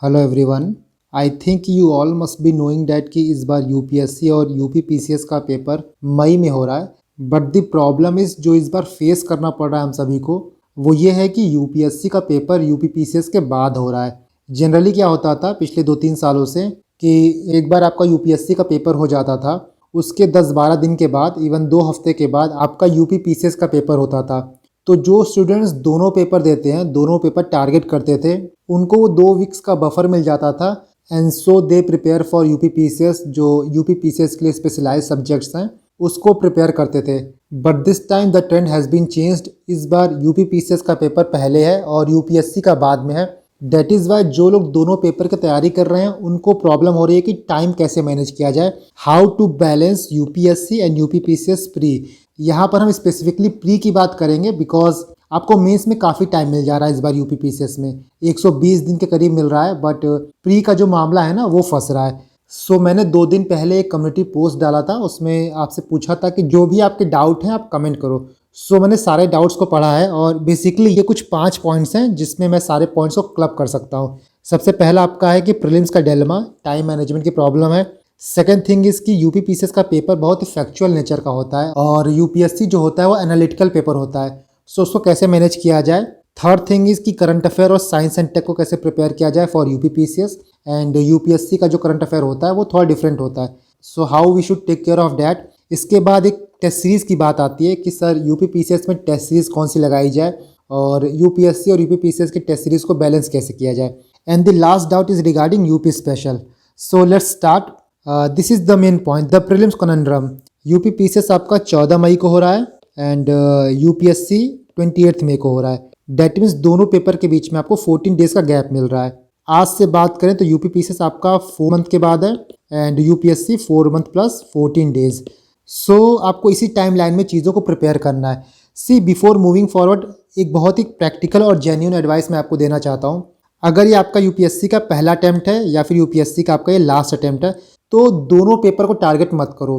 Hello everyone. I think you all must be knowing that कि इस बार UPSC और UPPCS का पेपर मई में हो रहा है। बट द प्रॉब्लम इज़ जो इस बार फेस करना पड़ रहा है हम सभी को, वो ये है कि यूपीएससी का पेपर यूपीपीसीएस के बाद हो रहा है। जनरली क्या होता था पिछले 2-3 सालों से कि एक बार आपका यूपीएससी का पेपर हो जाता था, उसके 10-12 दिन के बाद, इवन 2 हफ्ते के बाद आपका यूपीपीसीएस का पेपर होता था। तो जो स्टूडेंट्स दोनों पेपर देते हैं, दोनों पेपर टारगेट करते थे, उनको वो 2 वीक्स का बफर मिल जाता था। And so they prepare for UPPCS, जो यूपीपीसीएस के लिए स्पेशलाइज सब्जेक्ट्स हैं उसको प्रिपेयर करते थे। But this time the trend has been changed. इस बार यूपीपीसीएस का पेपर पहले है और यूपीएससी का बाद में है। दैट इज़ वाई जो लोग दोनों पेपर की तैयारी कर रहे हैं उनको प्रॉब्लम हो रही है कि टाइम कैसे मैनेज किया जाए, how to balance UPSC and UPPCS pre. यहाँ पर हम स्पेसिफिकली प्री की बात करेंगे बिकॉज आपको मेंस में काफ़ी टाइम मिल जा रहा है इस बार यूपीपीसीएस में, 120 दिन के करीब मिल रहा है। बट प्री का जो मामला है ना वो फंस रहा है। सो मैंने 2 दिन पहले एक कम्युनिटी पोस्ट डाला था, उसमें आपसे पूछा था कि जो भी आपके डाउट हैं आप कमेंट करो। सो मैंने सारे डाउट्स को पढ़ा है और बेसिकली ये कुछ 5 पॉइंट्स हैं जिसमें मैं सारे पॉइंट्स को क्लब कर सकता हूँ। सबसे पहला आपका है कि प्रीलिम्स का डिलेमा, टाइम मैनेजमेंट की प्रॉब्लम है। सेकेंड थिंग इज़ कि यूपीपीसीएस का पेपर बहुत ही फैक्चुअल नेचर का होता है और यूपीएससी जो होता है वो एनालिटिकल पेपर होता है। सो उसको कैसे मैनेज किया जाए। थर्ड थिंग इज़ कि करंट अफेयर और साइंस एंड टेक को कैसे प्रिपेयर किया जाए फॉर यूपीपीसीएस। एंड यूपीएससी का जो करंट अफेयर होता है वो थोड़ा डिफरेंट होता है। So how we should take care of that. इसके बाद एक टेस्ट सीरीज़ की बात आती है कि सर यूपीपीसीएस में टेस्ट सीरीज़ कौन सी लगाई जाए और यूपीएससी और यूपीपीसीएस के टेस्ट सीरीज़ को बैलेंस कैसे किया जाए। And the last doubt is regarding UP special. So let's start. This is the main point, the prelims conundrum. UPPCS आपका 14 मई को हो रहा है एंड यूपीएससी 28 मई को हो रहा है। डैट मीन्स दोनों पेपर के बीच में आपको 14 डेज का गैप मिल रहा है। आज से बात करें तो यूपीपीसीएस आपका 4 मंथ के बाद है and UPSC 4 month plus 14 days. So आपको इसी टाइम लाइन में चीज़ों को प्रिपेयर करना है। सी बिफोर मूविंग फॉरवर्ड, एक बहुत ही प्रैक्टिकल और जेन्युइन एडवाइस मैं आपको देना चाहता हूँ। अगर ये आपका यूपीएससी का पहला अटैम्प्ट है या फिर यूपीएससी का आपका ये लास्ट अटैम्प्ट है, तो दोनों पेपर को टारगेट मत करो।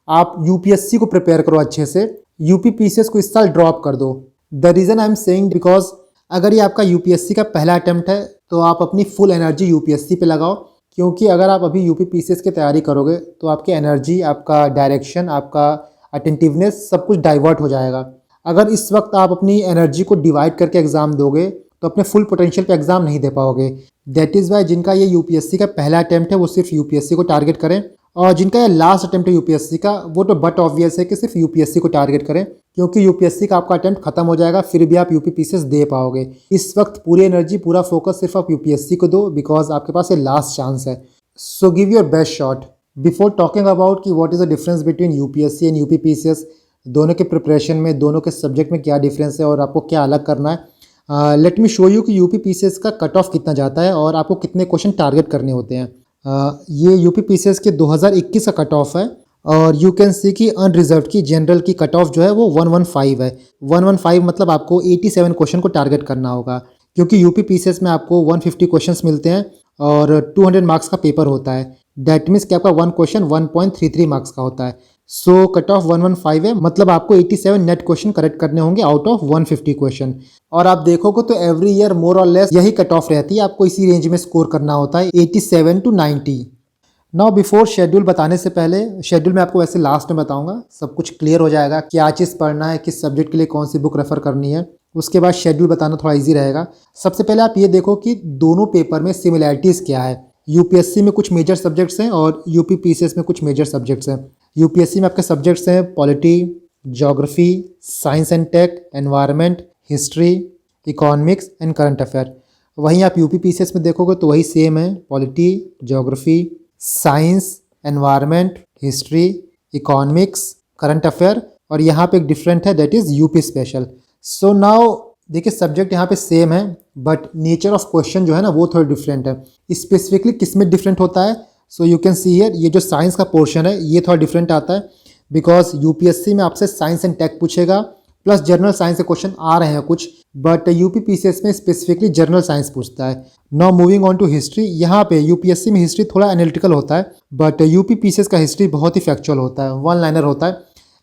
आप यूपीएससी को प्रिपेयर करो अच्छे से, यूपीपीसीएस को इस साल ड्रॉप कर दो। The reason I am saying because अगर ये आपका यूपीएससी का पहला अटैम्प्ट है तो आप अपनी फुल एनर्जी यूपीएससी पे लगाओ, क्योंकि अगर आप अभी यूपीपीसीएस की तैयारी करोगे तो आपकी एनर्जी, आपका डायरेक्शन, आपका अटेंटिवनेस सब कुछ डाइवर्ट हो जाएगा। अगर इस वक्त आप अपनी एनर्जी को डिवाइड करके एग्ज़ाम दोगे तो अपने फुल पोटेंशियल पे एग्ज़ाम नहीं दे पाओगे। दैट इज़ वाई जिनका ये यूपीएससी का पहला अटैम्प्ट है वो सिर्फ यूपीएससी को टारगेट करें, और जिनका ये लास्ट अटैम्प्ट है यूपीएससी का वो तो बट ऑब्वियस है कि सिर्फ यूपीएससी को टारगेट करें, क्योंकि यूपीएससी का आपका अटैम्प्ट खत्म हो जाएगा फिर भी आप यूपीपीसीएस दे पाओगे। इस वक्त पूरी एनर्जी, पूरा फोकस सिर्फ आप यूपीएससी को दो बिकॉज आपके पास ये लास्ट चांस है। So give your best shot. Before talking about कि what is the difference between UPSC and UPPCS, दोनों के प्रिपरेशन में, दोनों के सब्जेक्ट में क्या डिफरेंस है और आपको क्या अलग करना है, लेट मी शो यू कि यूपीपीसीएस का कट ऑफ कितना जाता है और आपको कितने क्वेश्चन टारगेट करने होते हैं। ये यूपीपीसीएस के 2021 का कट ऑफ है और यू कैन सी कि अनरिजर्व की जनरल की कट ऑफ जो है वो 115 है। 115 मतलब आपको 87 क्वेश्चन को टारगेट करना होगा, क्योंकि यूपीपीसीएस में आपको 150 क्वेश्चंस मिलते हैं और 200 मार्क्स का पेपर होता है। दैट मीन्स कि आपका 1 क्वेश्चन 1.33 मार्क्स का होता है। सो कट ऑफ 115 है, मतलब आपको 87 नेट क्वेश्चन करेक्ट करने होंगे आउट ऑफ 150 क्वेश्चन। और आप देखोगे तो एवरी ईयर मोर और लेस यही कट ऑफ रहती है, आपको इसी रेंज में स्कोर करना होता है, 87 to 90। नाउ बिफोर शेड्यूल बताने से पहले, शेड्यूल मैं आपको वैसे लास्ट में बताऊंगा, सब कुछ क्लियर हो जाएगा, क्या चीज़ पढ़ना है, किस सब्जेक्ट के लिए कौन सी बुक रेफर करनी है, उसके बाद शेड्यूल बताना थोड़ा ईजी रहेगा। सबसे पहले आप ये देखो कि दोनों पेपर में सिमिलैरिटीज़ क्या है। यूपीएससी में कुछ मेजर सब्जेक्ट्स हैं और यूपीपीसीएस में कुछ मेजर सब्जेक्ट्स हैं। यूपीएससी में आपके सब्जेक्ट्स हैं polity, geography, science and tech, environment, history, economics and current affair. वहीं आप यूपीपीसीएस में देखोगे तो वही सेम है, polity, geography, science, environment, history, economics, current affair, और यहाँ पे एक डिफरेंट है that is UP special. So now देखिए सब्जेक्ट यहाँ पे सेम है बट नेचर ऑफ क्वेश्चन जो है ना वो थोड़ा डिफरेंट है। स्पेसिफिकली किस में डिफरेंट होता है, so you can see here, ये जो साइंस का पोर्शन है ये थोड़ा डिफरेंट आता है बिकॉज यूपीएससी में आपसे साइंस एंड टेक पूछेगा प्लस जनरल साइंस के क्वेश्चन आ रहे हैं कुछ, बट यूपीपीसीएस में स्पेसिफिकली जनरल साइंस पूछता है। Now moving on to history, यहाँ पे यूपीएससी में हिस्ट्री थोड़ा एनालिटिकल होता है बट यूपीपीसीएस का हिस्ट्री बहुत ही फैक्चुअल होता है, वन लाइनर होता है।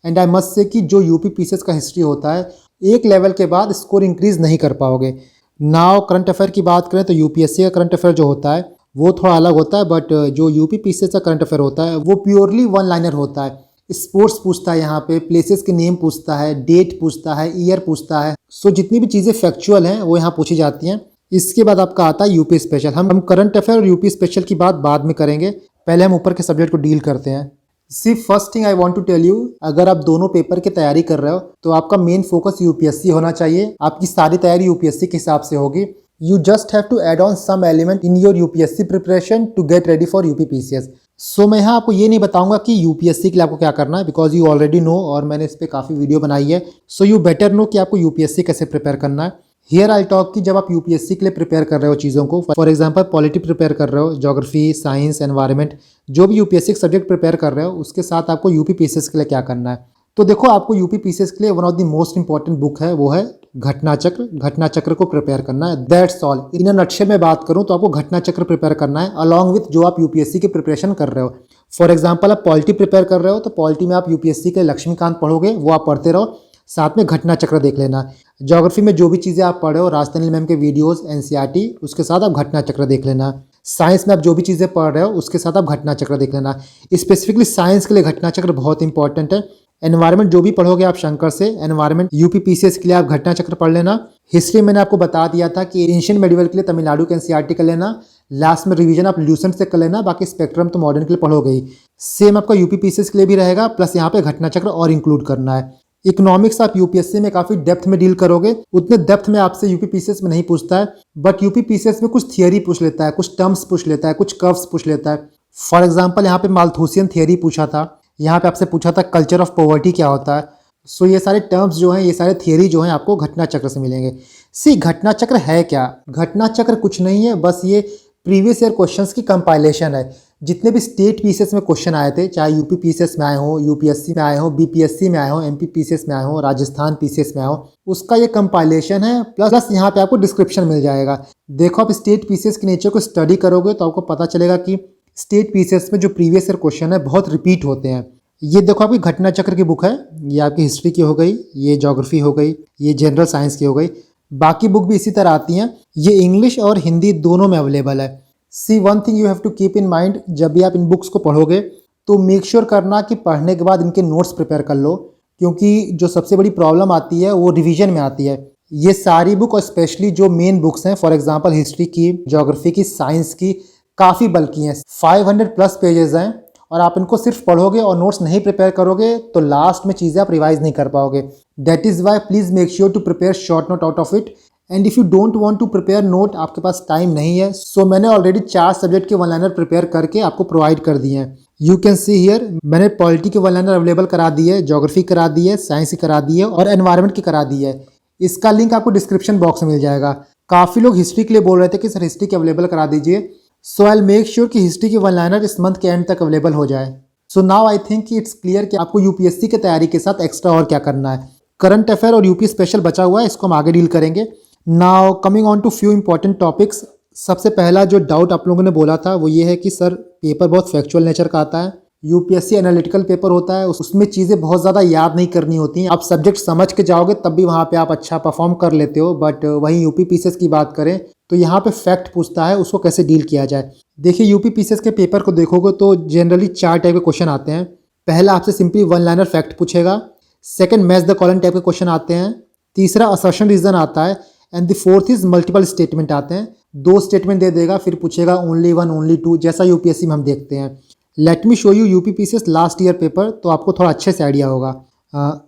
एंड आई मस्ट से कि जो यूपीपीसीएस का हिस्ट्री होता है एक लेवल के बाद स्कोर इंक्रीज नहीं कर पाओगे। नाउ करंट अफेयर की बात करें तो यूपीएससी का करंट अफेयर जो होता है वो थोड़ा अलग होता है, बट जो यूपी पीसीएस का करंट अफेयर होता है वो प्योरली वन लाइनर होता है। स्पोर्ट्स पूछता है, यहाँ पे प्लेसेस के नेम पूछता है, डेट पूछता है, ईयर पूछता है। सो जितनी भी चीज़ें फैक्चुअल हैं वो यहाँ पूछी जाती हैं। इसके बाद आपका आता है यूपी स्पेशल। हम करंट अफेयर और यूपी स्पेशल की बात बाद में करेंगे, पहले हम ऊपर के सब्जेक्ट को डील करते हैं। See first thing I want to tell you, अगर आप दोनों पेपर की तैयारी कर रहे हो तो आपका मेन फोकस यूपीएससी होना चाहिए। आपकी सारी तैयारी यूपीएससी के हिसाब से होगी। You just have to add on some element in your UPSC preparation to get ready for UPPCS. So मैं यहाँ आपको ये नहीं बताऊंगा कि यूपीएससी के लिए आपको क्या करना है, बिकॉज यू ऑलरेडी नो, और मैंने इस पर काफ़ी वीडियो बनाई है। सो यू बेटर नो कि आपको यूपीएससी कैसे प्रिपेयर करना है। हियर आई टॉक कि जब आप यूपीएससी के लिए प्रिपेयर कर रहे हो चीज़ों को, फॉर एग्जांपल पॉलिटी प्रिपेयर कर रहे हो, ज्योग्राफी, साइंस, एनवायरनमेंट, जो भी यूपीएससी सब्जेक्ट प्रिपेयर कर रहे हो उसके साथ आपको यूपीपीसीएस के लिए क्या करना है। तो देखो, आपको यूपीपीसीएस के लिए one of the most important book है, वो है घटना चक्र। घटना चक्र को प्रिपेयर करना है, that's all. In a nutshell में बात करूं तो आपको घटना चक्र प्रिपेयर करना है अलॉन्ग विथ जो आप यूपीएससी की प्रिपरेशन कर रहे हो। फॉर एग्जांपल आप पॉलिटी प्रिपेयर कर रहे हो तो पॉलिटी में आप यूपीएससी के लक्ष्मीकांत पढ़ोगे, वो आप पढ़ते रहो, साथ में घटना चक्र देख लेना। ज्योग्राफी में जो भी चीज़ें आप पढ़े हो, राजस्थानी मैम के वीडियोस, एनसीईआरटी, उसके साथ आप घटना चक्र देख लेना। साइंस में आप जो भी चीज़ें पढ़ रहे हो उसके साथ आप घटना चक्र देख लेना। स्पेसिफिकली साइंस के लिए घटना चक्र बहुत इंपॉर्टेंट है। एनवायरनमेंट जो भी पढ़ोगे आप शंकर से, एनवायरनमेंट यूपीपीसीएस के लिए आप घटना चक्र पढ़ लेना। हिस्ट्री मैंने आपको बता दिया था कि एंशिएंट मेडिवल के लिए तमिलनाडु के एनसीईआरटी कर लेना। लास्ट में रिवीजन आप ल्यूसेंट से कर लेना, बाकी स्पेक्ट्रम तो मॉडर्न के लिए पढ़ोगे ही। सेम आपका यूपीपीसीएस के लिए भी रहेगा, प्लस यहाँ पे घटना चक्र और इंक्लूड करना है। इकोनॉमिक्स आप यूपीएससी में काफी डेप्थ में डील करोगे, उतने डेप्थ में आपसे यूपीपीसीएस में नहीं पूछता है, बट यूपीपीसीएस में कुछ थियरी पूछ लेता है, कुछ टर्म्स पूछ लेता है, कुछ कर्व्स पूछ लेता है। फॉर एग्जाम्पल यहाँ पे मालथूसियन थियरी पूछा था, यहाँ पे आपसे पूछा था कल्चर ऑफ पॉवर्टी क्या होता है। सो ये सारे टर्म्स जो हैं, ये सारे थियरी जो हैं आपको घटना चक्र से मिलेंगे। सी घटना चक्र है क्या? घटना चक्र कुछ नहीं है, बस ये प्रीवियस ईयर क्वेश्चंस की कंपाइलेशन है। जितने भी स्टेट पीसीएस में क्वेश्चन आए थे, चाहे यूपी पीसीएस में आए हो, यूपीएससी में आए हो, बीपीएससी में आए हो, एमपी पीसीएस में आए हो, राजस्थान पीसीएस में आए हो, उसका ये कंपाइलेशन है। प्लस यहाँ पे आपको डिस्क्रिप्शन मिल जाएगा। देखो, आप स्टेट पीसीएस के नेचर को स्टडी करोगे तो आपको पता चलेगा कि स्टेट पीसीएस में जो प्रीवियस ईयर क्वेश्चन है बहुत रिपीट होते हैं। ये देखो, आपकी घटना चक्र की बुक है, ये आपकी हिस्ट्री की हो गई, ये ज्योग्राफी हो गई, ये जनरल साइंस की हो गई। बाकी बुक भी इसी तरह आती हैं। ये इंग्लिश और हिंदी दोनों में अवेलेबल है। See one thing you have to keep in mind, जब भी आप इन बुक्स को पढ़ोगे तो मेक श्योर करना कि पढ़ने के बाद इनके नोट्स प्रिपेयर कर लो, क्योंकि जो सबसे बड़ी प्रॉब्लम आती है वो रिवीजन में आती है। ये सारी बुक और स्पेशली जो मेन बुक्स हैं, फॉर एग्जांपल हिस्ट्री की, ज्योग्राफी की, साइंस की, काफ़ी बल्कि हैं। 500 प्लस पेजेस हैं, और आप इनको सिर्फ पढ़ोगे और नोट्स नहीं प्रिपेयर करोगे तो लास्ट में चीज़ें आप रिवाइज नहीं कर पाओगे। That is why please make sure to prepare short note out of it. And if you don't want to prepare note, आपके पास टाइम नहीं है, सो मैंने ऑलरेडी 4 सब्जेक्ट के वन लाइनर प्रिपेयर करके आपको प्रोवाइड कर दिए हैं। यू कैन सी हियर, मैंने पॉलिटी के वन लाइनर अवेलेबल करा दी है, ज्योग्राफी करा दी है, साइंस की करा दी है, और एनवायरनमेंट की करा दी है। इसका लिंक आपको डिस्क्रिप्शन बॉक्स में मिल जाएगा। काफ़ी लोग हिस्ट्री के लिए बोल रहे थे कि सर हिस्ट्री की अवेलेबल करा दीजिए, सो आई विल मेक श्योर कि हिस्ट्री के वन लाइनर इस मंथ के एंड तक अवेलेबल हो जाए। सो नाउ आई थिंक कि इट्स क्लियर कि आपको यूपीएससी की तैयारी के साथ एक्स्ट्रा और क्या करना है। करंट अफेयर और यूपी स्पेशल बचा हुआ है, इसको हम आगे डील करेंगे। Now coming on to few important topics. सबसे पहला जो डाउट आप लोगों ने बोला था वो ये है कि सर पेपर बहुत फैक्चुअल नेचर का आता है, यूपीएससी एनालिटिकल पेपर होता है, उसमें चीज़ें बहुत ज़्यादा याद नहीं करनी होती हैं। आप सब्जेक्ट समझ के जाओगे तब भी वहाँ पे आप अच्छा परफॉर्म कर लेते हो, बट वहीं यूपी पीसीएस की बात करें तो यहाँ पे फैक्ट पूछता है, उसको कैसे डील किया जाए। देखिए, यूपी पीसीएस के पेपर को देखोगे तो जनरली 4 टाइप के क्वेश्चन आते हैं। पहला आपसे सिंपली वन लाइनर फैक्ट पूछेगा, second match the column type के क्वेश्चन आते हैं, तीसरा असर्शन रीजन आता है, and the fourth is multiple statement आते हैं। 2 स्टेटमेंट दे देगा, फिर पूछेगा ओनली 1, ओनली 2, जैसा यूपीएससी में हम देखते हैं। Let me show you UP PCS last year paper, तो आपको थोड़ा अच्छे से आइडिया होगा।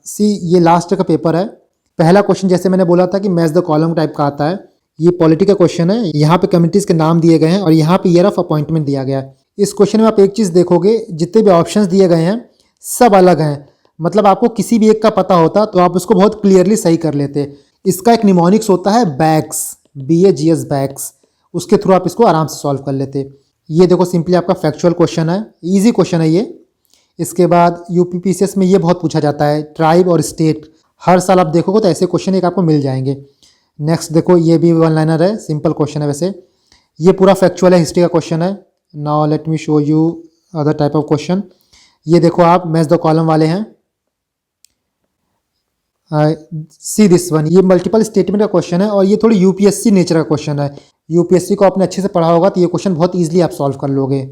सी ये लास्ट का पेपर है। पहला क्वेश्चन जैसे मैंने बोला था कि मैच द कॉलम टाइप का आता है, ये पॉलिटी का क्वेश्चन है। यहाँ पे कम्युनिटीज़ के नाम दिए गए हैं और यहाँ पे ईयर ऑफ अपॉइंटमेंट दिया गया है। इस क्वेश्चन में आप एक चीज़ देखोगे, जितने भी ऑप्शंस दिए गए हैं सब अलग हैं। मतलब आपको किसी भी एक का पता होता तो आप उसको बहुत क्लियरली सही कर लेते। इसका एक निमोनिक्स होता है बैक्स, BAGS बैक्स, उसके थ्रू आप इसको आराम से सॉल्व कर लेते। ये देखो सिंपली आपका फैक्चुअल क्वेश्चन है, इजी क्वेश्चन है ये। इसके बाद यूपी पीसीएस में ये बहुत पूछा जाता है, ट्राइब और स्टेट। हर साल आप देखोगे तो ऐसे क्वेश्चन एक आपको मिल जाएंगे। नेक्स्ट देखो, ये भी वन लाइनर है, सिंपल क्वेश्चन है वैसे। ये पूरा फैक्चुअल है, हिस्ट्री का क्वेश्चन है। Now let me show you other type of question. ये देखो आप मैच द कॉलम वाले हैं। सी दिस वन, ये मल्टीपल स्टेटमेंट का क्वेश्चन है और ये थोड़ी यूपीएससी नेचर का क्वेश्चन है। यूपीएससी को आपने अच्छे से पढ़ा होगा तो ये क्वेश्चन बहुत ईजिली आप सॉल्व कर लोगे।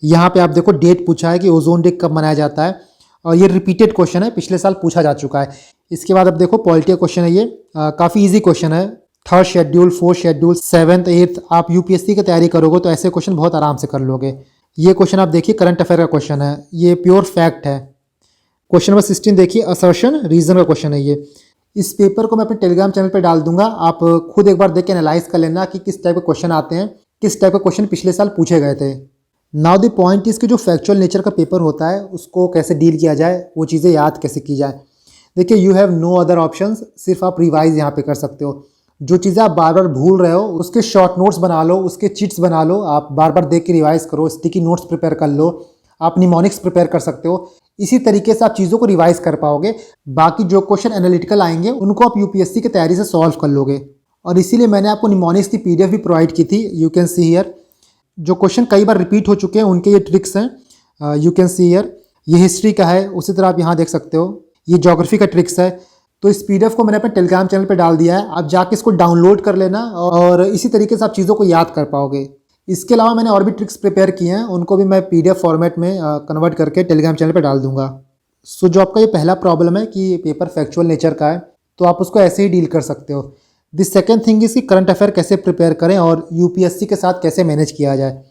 यहाँ पे आप देखो डेट पूछा है कि ओजोन डे कब मनाया जाता है और ये रिपीटेड क्वेश्चन है, पिछले साल पूछा जा चुका है। इसके बाद अब देखो पॉलिटी का क्वेश्चन है, ये काफ़ी ईजी क्वेश्चन है। Third schedule, fourth schedule, seventh, eighth, आप यूपीएससी की तैयारी करोगे तो ऐसे क्वेश्चन बहुत आराम से कर लोगे। ये क्वेश्चन आप देखिए करंट अफेयर का क्वेश्चन है, ये प्योर फैक्ट है। क्वेश्चन नंबर 16 देखिए, असर्शन रीजन का क्वेश्चन है ये। इस पेपर को मैं अपने टेलीग्राम चैनल पर डाल दूंगा, आप खुद एक बार देख के एनालाइज कर लेना कि किस टाइप के क्वेश्चन आते हैं, किस टाइप के क्वेश्चन पिछले साल पूछे गए थे। नाउ द पॉइंट इज कि जो फैक्चुअल नेचर का पेपर होता है उसको कैसे डील किया जाए, वो चीज़ें याद कैसे की जाए। देखिए you have no other options, सिर्फ आप रिवाइज यहाँ पे कर सकते हो। जो चीज़ें आप बार बार भूल रहे हो उसके शॉर्ट नोट्स बना लो, उसके चिट्स बना लो, आप बार बार देख के रिवाइज करो, स्टिकी नोट्स प्रिपेयर कर लो, आप निमोनिक्स प्रिपेयर कर सकते हो। इसी तरीके से आप चीज़ों को रिवाइज कर पाओगे। बाकी जो क्वेश्चन एनालिटिकल आएंगे उनको आप यूपीएससी की तैयारी से सॉल्व कर लोगे। और इसीलिए मैंने आपको निमोनिक्स की पीडीएफ भी प्रोवाइड की थी, यू कैन सी हियर। जो क्वेश्चन कई बार रिपीट हो चुके हैं उनके ये ट्रिक्स हैं, यू कैन सी हियर। ये हिस्ट्री का है, उसी तरह आप यहाँ देख सकते हो, ये ज्योग्राफी का ट्रिक्स है। तो इस पीडीएफ को मैंने अपने टेलीग्राम चैनल पे डाल दिया है, आप जाके इसको डाउनलोड कर लेना और इसी तरीके से आप चीज़ों को याद कर पाओगे। इसके अलावा मैंने और भी ट्रिक्स प्रिपेयर किए हैं, उनको भी मैं पीडीएफ फॉर्मेट में कन्वर्ट करके टेलीग्राम चैनल पे डाल दूंगा। सो जो आपका ये पहला प्रॉब्लम है कि पेपर फैक्चुअल नेचर का है, तो आप उसको ऐसे ही डील कर सकते हो। द सेकेंड थिंग इज़ कि करंट अफेयर कैसे प्रिपेयर करें और यूपीएससी के साथ कैसे मैनेज किया जाए।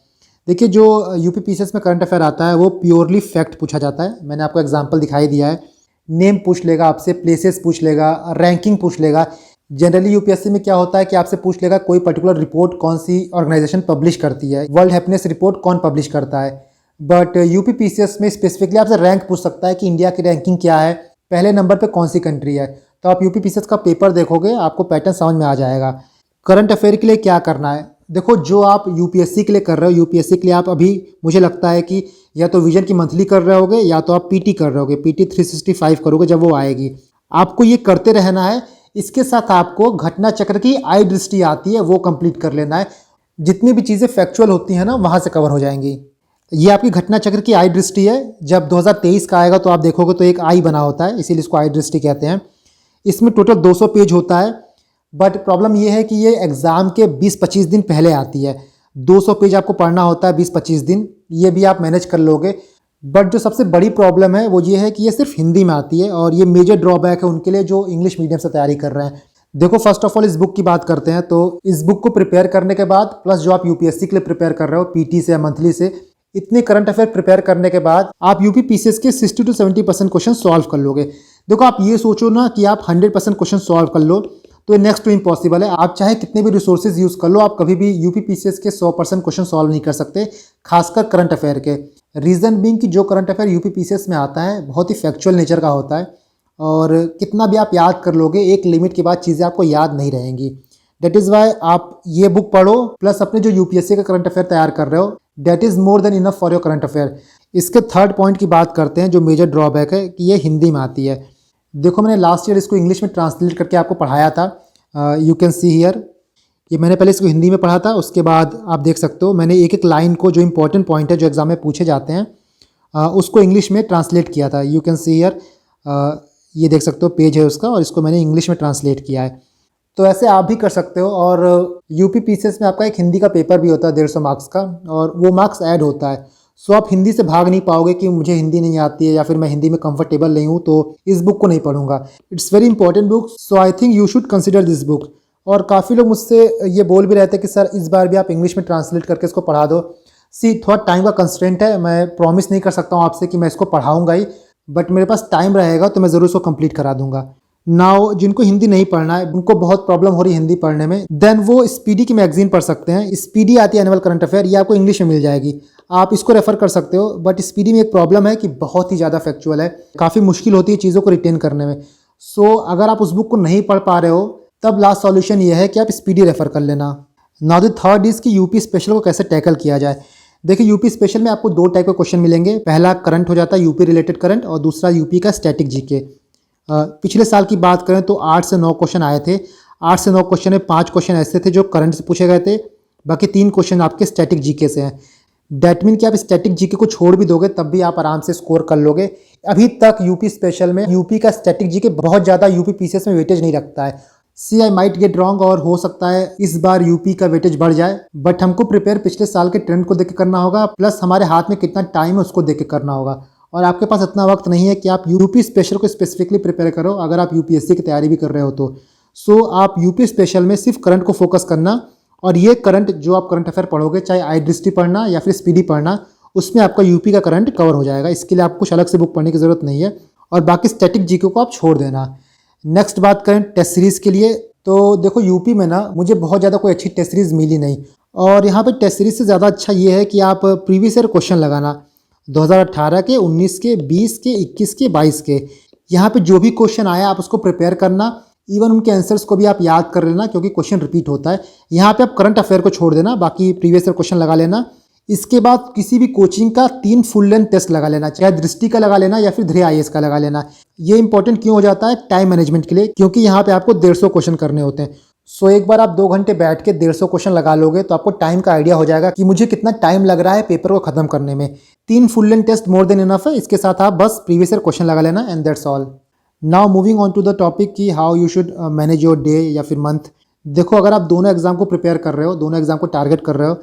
देखिए जो यूपी पीसीएस में करंट अफेयर आता है वो प्योरली फैक्ट पूछा जाता है। मैंने आपको एग्जांपल दिखाई दिया है, नेम पूछ लेगा आपसे, प्लेसेस पूछ लेगा, रैंकिंग पूछ लेगा। जनरली यूपीएससी में क्या होता है कि आपसे पूछ लेगा कोई पर्टिकुलर रिपोर्ट कौन सी ऑर्गेनाइजेशन पब्लिश करती है, वर्ल्ड हैप्पीनेस रिपोर्ट कौन पब्लिश करता है। बट यूपी पीसीएस में स्पेसिफिकली आपसे रैंक पूछ सकता है कि इंडिया की रैंकिंग क्या है, पहले नंबर पे कौन सी कंट्री है। तो आप यूपी पीसीएस का पेपर देखोगे आपको पैटर्न समझ में आ जाएगा। करंट अफेयर के लिए क्या करना है, देखो जो आप यूपीएससी के लिए कर रहे हो, यूपीएससी के लिए आप अभी मुझे लगता है कि या तो विजन की मंथली कर रहे होगे या तो आप पीटी कर रहे होगे, पीटी 365 करोगे जब वो आएगी। आपको ये करते रहना है। इसके साथ आपको घटना चक्र की आई दृष्टि आती है वो कंप्लीट कर लेना है। जितनी भी चीज़ें फैक्चुअल होती हैं ना वहाँ से कवर हो जाएंगी। ये आपकी घटना चक्र की आई दृष्टि है। जब 2023 का आएगा तो आप देखोगे तो एक आई बना होता है, इसीलिए इसको आई दृष्टि कहते हैं। इसमें टोटल 200 पेज होता है, बट प्रॉब्लम ये है कि ये एग्ज़ाम के 20-25 दिन पहले आती है। 200 पेज आपको पढ़ना होता है 20-25 दिन, ये भी आप मैनेज कर लोगे। बट जो सबसे बड़ी प्रॉब्लम है वो ये है कि ये सिर्फ हिंदी में आती है और ये मेजर ड्रॉबैक है उनके लिए जो इंग्लिश मीडियम से तैयारी कर रहे हैं। देखो फर्स्ट ऑफ ऑल इस बुक की बात करते हैं, तो इस बुक को प्रिपेयर करने के बाद प्लस जो आप यूपीएससी के लिए प्रिपेयर कर रहे हो पीटी से या मंथली से, इतने करंट अफेयर प्रिपेयर करने के बाद आप यूपी पीसीएस के 60 to 70% क्वेश्चन सॉल्व कर लोगे। देखो आप ये सोचो ना कि आप 100% क्वेश्चन सॉल्व कर लो तो नेक्स्ट टू इम्पॉसिबल है। आप चाहे कितने भी रिसोर्सेज यूज़ कर लो, आप कभी भी यूपी पीसीएस के 100% क्वेश्चन सॉल्व नहीं कर सकते, खासकर करंट अफेयर के। रीज़न बीइंग कि जो करंट अफेयर यूपी पीसीएस में आता है बहुत ही फैक्चुअल नेचर का होता है और कितना भी आप याद कर लोगे एक लिमिट के बाद चीज़ें आपको याद नहीं रहेंगी। दैट इज़ वाई आप ये बुक पढ़ो प्लस अपने जो यूपीएससी का करंट अफेयर तैयार कर रहे हो, that is more than enough for your current affair. इसके थर्ड पॉइंट की बात करते हैं जो मेजर ड्रॉबैक है कि ये हिंदी में आती है। देखो मैंने लास्ट ईयर इसको इंग्लिश में ट्रांसलेट करके आपको पढ़ाया था, यू कैन सी हियर। ये मैंने पहले इसको हिंदी में पढ़ा था, उसके बाद आप देख सकते हो मैंने एक एक लाइन को जो इंपॉर्टेंट पॉइंट है जो एग्जाम में पूछे जाते हैं उसको इंग्लिश में ट्रांसलेट किया था, यू कैन सी हियर। ये देख सकते हो पेज है उसका और इसको मैंने इंग्लिश में ट्रांसलेट किया है। तो ऐसे आप भी कर सकते हो। और यूपी पीसीएस में आपका एक हिंदी का पेपर भी होता है 150 मार्क्स का और वो मार्क्स ऐड होता है। सो आप हिंदी से भाग नहीं पाओगे कि मुझे हिंदी नहीं आती है या फिर मैं हिंदी में कंफर्टेबल नहीं हूँ तो इस बुक को नहीं पढ़ूंगा। It's very important book, so I think you should consider this book. और काफ़ी लोग मुझसे ये बोल भी रहते हैं कि सर इस बार भी आप इंग्लिश में ट्रांसलेट करके इसको पढ़ा दो। सी थोड़ा टाइम का कंस्ट्रेंट है, मैं प्रॉमिस नहीं कर सकता हूँ आपसे कि मैं इसको पढ़ाऊँगा ही, बट मेरे पास टाइम रहेगा तो मैं ज़रूर इसको कंप्लीट करा दूंगा। नाउ जिनको हिंदी नहीं पढ़ना है, उनको बहुत प्रॉब्लम हो रही है हिंदी पढ़ने में, देन वो स्पीडी की मैगजीन पढ़ सकते हैं। स्पीडी आती है एनुअल करंट अफेयर, ये आपको इंग्लिश में मिल जाएगी, आप इसको रेफर कर सकते हो। बट स्पीडी में एक प्रॉब्लम है कि बहुत ही ज़्यादा फैक्चुअल है, काफ़ी मुश्किल होती है चीज़ों को रिटेन करने में। सो अगर आप उस बुक को नहीं पढ़ पा रहे हो तब लास्ट सॉल्यूशन ये है कि आप स्पीडी रेफर कर लेना। नाउ द थर्ड इज़ कि यूपी स्पेशल को कैसे टैकल किया जाए। देखिए यूपी स्पेशल में आपको दो टाइप के क्वेश्चन मिलेंगे, पहला करंट हो जाता है यूपी रिलेटेड करंट और दूसरा यूपी का स्टैटिक जीके। पिछले साल की बात करें तो 8 से 9 क्वेश्चन आए थे। 8 से 9 क्वेश्चन में 5 क्वेश्चन ऐसे थे जो करंट से पूछे गए थे, बाकी 3 क्वेश्चन आपके स्टैटिक जीके से हैं। डैट मीन कि आप स्टैटिक जीके को छोड़ भी दोगे तब भी आप आराम से स्कोर कर लोगे। अभी तक यूपी स्पेशल में यूपी का स्टैटिक जीके बहुत ज़्यादा यूपी पीसीएस में वेटेज नहीं रखता है। सी आई माइट गेट रॉन्ग और हो सकता है इस बार यूपी का वेटेज बढ़ जाए, बट हमको प्रिपेयर पिछले साल के ट्रेंड को देख के करना होगा, प्लस हमारे हाथ में कितना टाइम है उसको देख के करना होगा। और आपके पास इतना वक्त नहीं है कि आप यूपी स्पेशल को स्पेसिफिकली प्रिपेयर करो अगर आप यूपीएससी की तैयारी भी कर रहे हो तो। सो आप यूपी स्पेशल में सिर्फ करंट को फोकस करना, और ये करंट जो आप करंट अफेयर पढ़ोगे, चाहे आई दृष्टि पढ़ना या फिर स्पीडी पढ़ना, उसमें आपका यूपी का करंट कवर हो जाएगा। इसके लिए आपको कुछ अलग से बुक पढ़ने की ज़रूरत नहीं है, और बाकी स्टैटिक जीके को आप छोड़ देना। नेक्स्ट बात करें टेस्ट सीरीज़ के लिए, तो देखो यूपी में ना मुझे बहुत ज़्यादा कोई अच्छी टेस्ट सीरीज़ मिली नहीं, और यहाँ पे टेस्ट सीरीज़ से ज़्यादा अच्छा ये है कि आप प्रीवियस ईयर क्वेश्चन लगाना 2018 के, 19 के, 20 के, 21 के, 22 के। यहाँ पे जो भी क्वेश्चन आया आप उसको प्रिपेयर करना, इवन उनके आंसर्स को भी आप याद कर लेना क्योंकि क्वेश्चन रिपीट होता है। यहाँ पे आप करंट अफेयर को छोड़ देना, बाकी प्रीवियस ईयर क्वेश्चन लगा लेना। इसके बाद किसी भी कोचिंग का 3 फुल लेंथ टेस्ट लगा लेना, चाहे दृष्टि का लगा लेना या फिर ध्रुव आईएएस का लगा लेना। ये इंपॉर्टेंट क्यों हो जाता है? टाइम मैनेजमेंट के लिए, क्योंकि यहाँ पे आपको 150 क्वेश्चन करने होते हैं। सो एक बार आप 2 घंटे बैठ के 150 क्वेश्चन लगा लोगे तो आपको टाइम का आइडिया हो जाएगा कि मुझे कितना टाइम लग रहा है पेपर को खत्म करने में। 3 full length test more than enough है। इसके साथ आप बस प्रीवियस ईयर क्वेश्चन लगा लेना and that's all. Now moving on to the topic कि how you should manage your day या फिर मंथ। देखो अगर आप दोनों एग्जाम को प्रिपेयर कर रहे हो, दोनों एग्जाम को टारगेट कर रहे हो,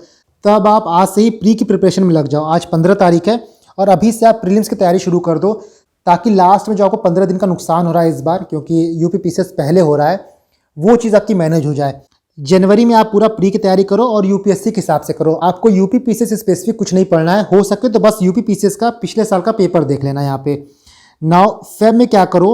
तब आप आज से ही प्री की प्रिपरेशन में लग जाओ। आज 15 तारीख है और अभी से आप प्रीलिम्स की तैयारी शुरू कर दो, ताकि लास्ट में जो आपको 15 दिन का नुकसान हो रहा है इस बार, क्योंकि यूपी पीसीएस पहले हो रहा है, वो चीज़ आपकी मैनेज हो जाए। जनवरी में आप पूरा प्री की तैयारी करो और यूपीएससी के हिसाब से करो। आपको यूपी पीसीएस स्पेसिफिक कुछ नहीं पढ़ना है, हो सके तो बस यूपी पीसीएस का पिछले साल का पेपर देख लेना यहाँ पे। नाउ फेब में क्या करो,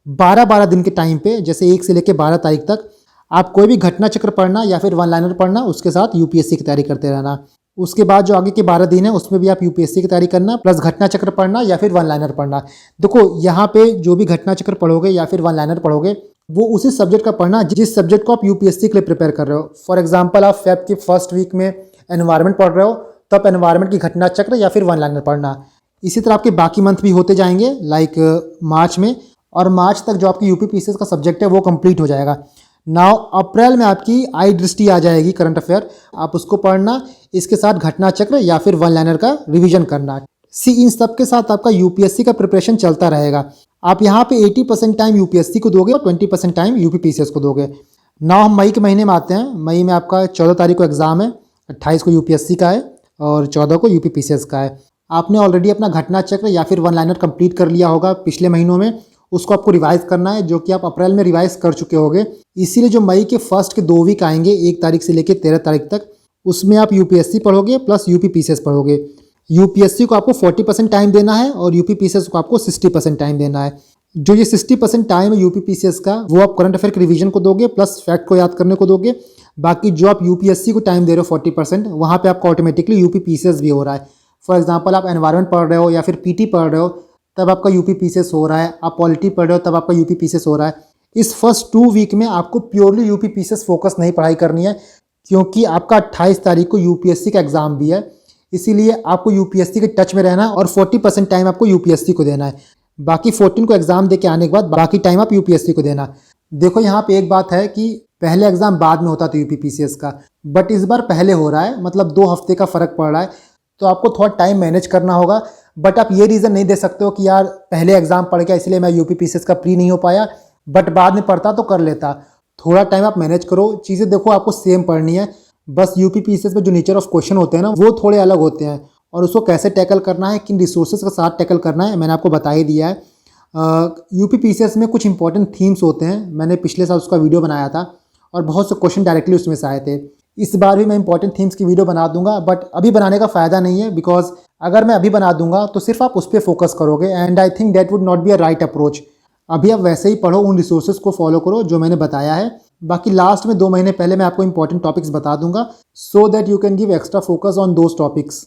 12-12 दिन के टाइम पे, जैसे 1 से लेकर 12 तारीख तक आप कोई भी घटना चक्र पढ़ना या फिर वन लाइनर पढ़ना, उसके साथ यूपीएससी की तैयारी करते रहना। उसके बाद जो आगे के 12 दिन है उसमें भी आप यूपीएससी की तैयारी करना, प्लस घटना चक्र पढ़ना या फिर वन लाइनर पढ़ना। देखो यहाँ पे जो भी घटना चक्र पढ़ोगे या फिर वन लाइनर पढ़ोगे, वो उसी सब्जेक्ट का पढ़ना जिस सब्जेक्ट को आप यूपीएससी के लिए प्रिपेयर कर रहे हो। फॉर एग्जाम्पल आप फेब की फर्स्ट वीक में एनवायरनमेंट पढ़ रहे हो, तो आप एनवायरनमेंट की घटना चक्र या फिर वन लाइनर पढ़ना। इसी तरह आपके बाकी मंथ भी होते जाएंगे, लाइक मार्च में, और मार्च तक जो आपकी यूपी पीसीएस का सब्जेक्ट है वो कंप्लीट हो जाएगा। नाउ अप्रैल में आपकी आई दृष्टि आ जाएगी, करंट अफेयर, आप उसको पढ़ना, इसके साथ घटना चक्र या फिर वन लाइनर का रिवीजन करना। इन सब के साथ आपका यूपीएससी का प्रिपरेशन चलता रहेगा। आप यहाँ पे 80% टाइम यूपीएससी को दोगे और 20% टाइम यूपी पीसीएस को दोगे। नाउ हम मई के महीने में आते हैं। मई में आपका 14 तारीख को एग्जाम है, 28 को यूपीएससी का है और 14 को यूपी पीसीएस का है। आपने ऑलरेडी अपना घटना चक्र या फिर वन लाइनर कंप्लीट कर लिया होगा पिछले महीनों में, उसको आपको रिवाइज करना है, जो कि आप अप्रैल में रिवाइज कर चुके होंगे। इसीलिए जो मई के फर्स्ट के 2 वीक आएंगे, 1 तारीख से लेकर 13 तारीख तक, उसमें आप यूपीएससी पढ़ोगे प्लस यूपी पीसीएस पढ़ोगे। यूपीएससी को आपको 40% टाइम देना है और यूपी पीसीएस को आपको 60% टाइम देना है। जो ये 60% टाइम है यूपी पीसीएस का, वो आप करंट अफेयर के रिवीजन को दोगे प्लस फैक्ट को याद करने को दोगे। बाकी जो आप यूपीएससी को टाइम दे रहे हो 40%, वहाँ पे आपका ऑटोमेटिकली यूपी पीसीएस भी हो रहा है। फॉर एग्जाम्पल आप एनवायरनमेंट पढ़ रहे हो या फिर पीटी पढ़ रहे हो, तब आपका यूपी पीसीएस हो रहा है। आप पॉलिटी पढ़ रहे हो, तब आपका यूपी पीसीएस हो रहा है। इस फर्स्ट 2 वीक में आपको प्योरली यूपी पीसीएस फोकस नहीं पढ़ाई करनी है, क्योंकि आपका 28 तारीख को यूपीएससी का एग्जाम भी है। इसीलिए आपको यूपीएससी के टच में रहना है और 40% टाइम आपको यूपीएससी को देना है। बाकी 14 को एग्जाम दे के आने के बाद बाकी टाइम आप यूपीएससी को देना। देखो यहाँ पे एक बात है कि पहले एग्जाम बाद में होता था यूपी पीसीएस का, बट इस बार पहले हो रहा है, मतलब 2 हफ्ते का फर्क पड़ रहा है। तो आपको थोड़ा टाइम मैनेज करना होगा, बट आप ये रीज़न नहीं दे सकते हो कि यार पहले एग्जाम पढ़ गया इसलिए मैं यूपी पीसीएस का प्री नहीं हो पाया, बट बाद में पढ़ता तो कर लेता। थोड़ा टाइम आप मैनेज करो। चीज़ें देखो आपको सेम पढ़नी है, बस यूपी पीसीएस में जो नेचर ऑफ क्वेश्चन होते हैं ना, वो थोड़े अलग होते हैं, और उसको कैसे टैकल करना है, किन रिसोर्सेज के साथ टैकल करना है, मैंने आपको बता ही दिया है। यूपी पीसीएस में कुछ इंपॉर्टेंट थीम्स होते हैं, मैंने पिछले साल उसका वीडियो बनाया था और बहुत से क्वेश्चन डायरेक्टली उसमें से आए थे। इस बार भी मैं इंपॉर्टेंट थीम्स की वीडियो बना दूंगा, बट अभी बनाने का फ़ायदा नहीं है, बिकॉज अगर मैं अभी बना दूंगा तो सिर्फ आप उस पर फोकस करोगे, and I think that would not be a right approach. अभी आप वैसे ही पढ़ो, उन रिसोर्सेज को फॉलो करो जो मैंने बताया है। बाकी लास्ट में 2 महीने पहले मैं आपको इंपॉर्टेंट टॉपिक्स बता दूंगा, so that you can give extra focus on those topics.